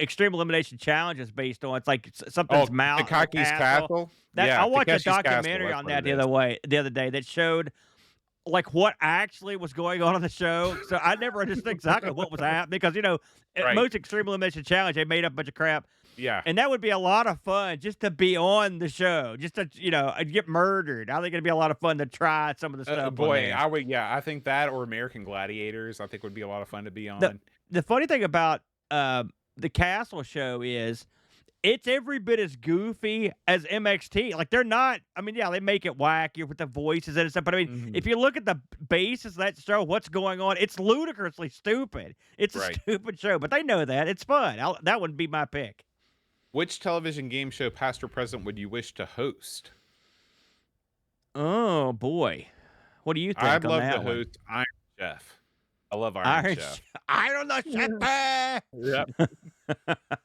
Extreme Elimination Challenge is based on. It's like Oh, something's mountain or Takeshi's castle. Castle? That Yeah, I watched a Takeshi's Castle, documentary that's on what that it is. the other day that showed like what actually was going on the show. So I never understood exactly what was happening because at Right. most Extreme Elimination Challenge they made up a bunch of crap, Yeah. and that would be a lot of fun just to be on the show, just to get murdered. I think it'd be a lot of fun to try some of the stuff on Boy, there. I think that or American Gladiators, I think would be a lot of fun to be The on. the funny thing about the Castle show is it's every bit as goofy as MXT. Like they're not. I mean, yeah, they make it wacky with the voices and stuff. But I mean, Mhm. if you look at the basis of that show, what's going on? It's ludicrously stupid. It's a Right. stupid show, but they know that it's fun. That would be my pick. Which television game show, past or present, would you wish to host? Oh boy, what do you I'd think on love to that one? host Iron Chef. I love Iron Iron, Chef. Iron the Shepherd. Yeah.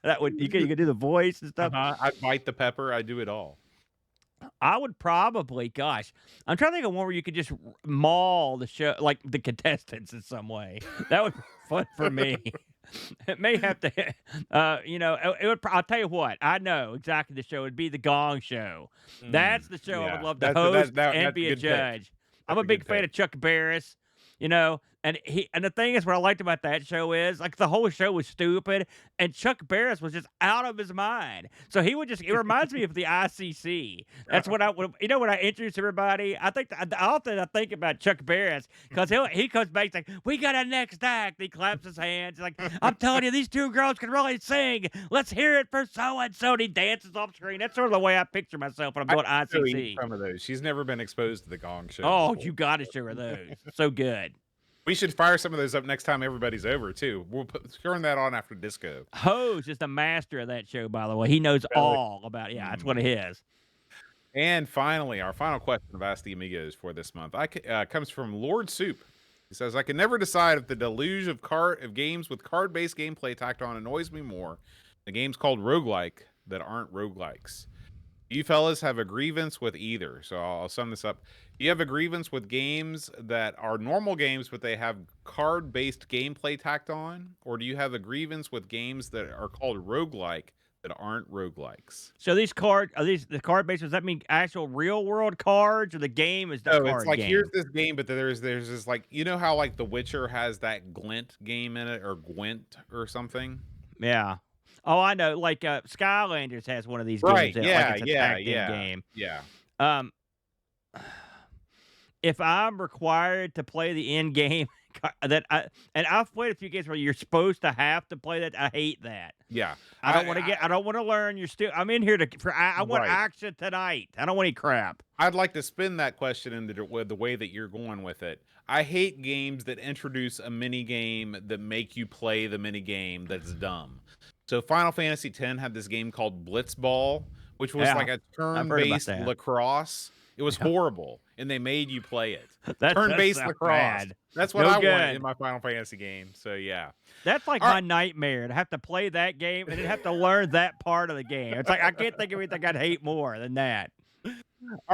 That would you could do the voice and stuff. I'd bite the pepper. I'd do it all. I would probably, gosh, I'm trying to think of one where you could just maul the show, like the contestants in some way. That would be fun for me. It may have to, it would. I'll tell you what, I know exactly the show. It'd be the Gong Show. That's the show I would Yeah. love to host and That's a be a good pick. judge. I'm That's a a big good fan pick. of Chuck Barris. And the thing is, what I liked about that show is like the whole show was stupid, and Chuck Barris was just out of his mind. So he would it reminds me of the ICC. That's what when I introduce everybody, I think about Chuck Barris because he comes back and like, we got a next act. He claps his hands. He's like, I'm telling you, these two girls can really sing. Let's hear it for so and so. And he dances off screen. That's sort of the way I picture myself when I'm doing I'd go eat ICC. some of those. She's never been exposed to the Gong Show. Oh, before. you got to show her those. So good. We should fire some of those up next time everybody's over too. We'll turn that on after disco. Hose is the master of that show, by the way. He knows Really? all about it. Yeah, that's one of his. And finally, our final question of Ask the Amigos for this month comes from Lord Soup. He says, I can never decide if the deluge of games with card-based gameplay tacked on annoys me more. The games called roguelike that aren't roguelikes. You fellas have a grievance with either. So I'll sum this up. You have a grievance with games that are normal games, but they have card-based gameplay tacked on? Or do you have a grievance with games that are called roguelike that aren't roguelikes? So these are these the card based? Does that mean actual real world cards, or the game is the Oh, it's card like, here's game? this game, but there's this, like, you know how, like, The Witcher has that Glint game in it, or Gwent or something? Yeah. Oh, I know. Like Skylanders has one of these Right. games in it, like Yeah, it's a yeah, tagged in yeah, game. yeah. Um, if I'm required to play the end game, and I've played a few games where you're supposed to have to play that. I hate that. Yeah. I don't want to learn. I'm in here I want Right. action tonight. I don't want any crap. I'd like to spin that question with the way that you're going with it. I hate games that introduce a mini game that make you play the mini game that's dumb. So Final Fantasy X had this game called Blitzball, which was Yeah, like a I've heard about turn-based that. lacrosse. It was horrible, and they made you play it. That does Turn-based sound lacrosse. bad. That's what No I want good. in my Final Fantasy game. So yeah. That's like All my right. nightmare to have to play that game and then have to learn that part of the game. It's like I can't think of anything I'd hate more than that. All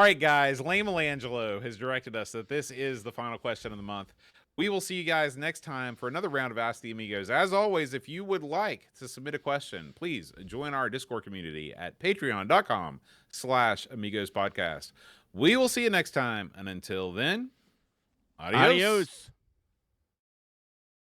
right, guys. Lame Melangelo has directed us that this is the final question of the month. We will see you guys next time for another round of Ask the Amigos. As always, if you would like to submit a question, please join our Discord community at patreon.com/Amigos Podcast. We will see you next time. And until then, adios. Adios.